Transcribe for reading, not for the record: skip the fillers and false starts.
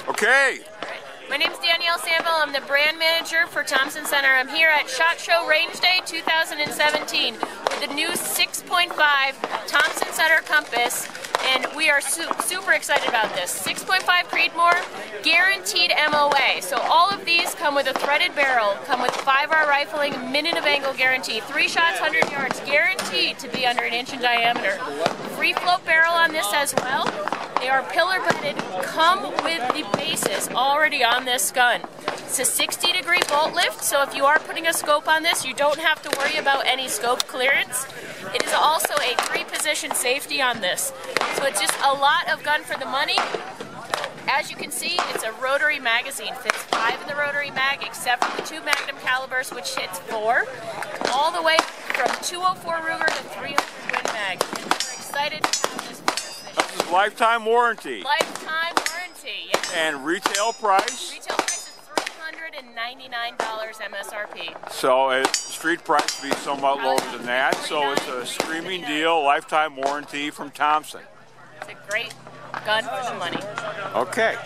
Okay. My name is Danielle Sample. I'm the brand manager for Thompson Center. I'm here at SHOT Show Range Day 2017 with the new 6.5 Thompson Center Compass, and we are super excited about this. 6.5 Creedmoor, guaranteed MOA. So all of these come with a threaded barrel, come with 5R rifling, minute of angle guarantee, 3 shots, 100 yards, guaranteed to be under 1 inch in diameter. Free float barrel on this as well. They are pillar bedded, come with the bases already on this gun. It's a 60-degree bolt lift, so if you are putting a scope on this, you don't have to worry about any scope clearance. It is also a 3-position safety on this. So it's just a lot of gun for the money. As you can see, it's a rotary magazine. Fits 5 in the rotary mag, except for the 2 Magnum calibers, which hits 4. All the way from 204 Ruger to 300 Win Mag. And we're excited to have this. This is lifetime warranty. Lifetime warranty, yes. And retail price? Retail price is $399 MSRP. So street price would be somewhat lower than that. So it's a screaming deal, lifetime warranty from Thompson. It's a great gun for the money. Okay.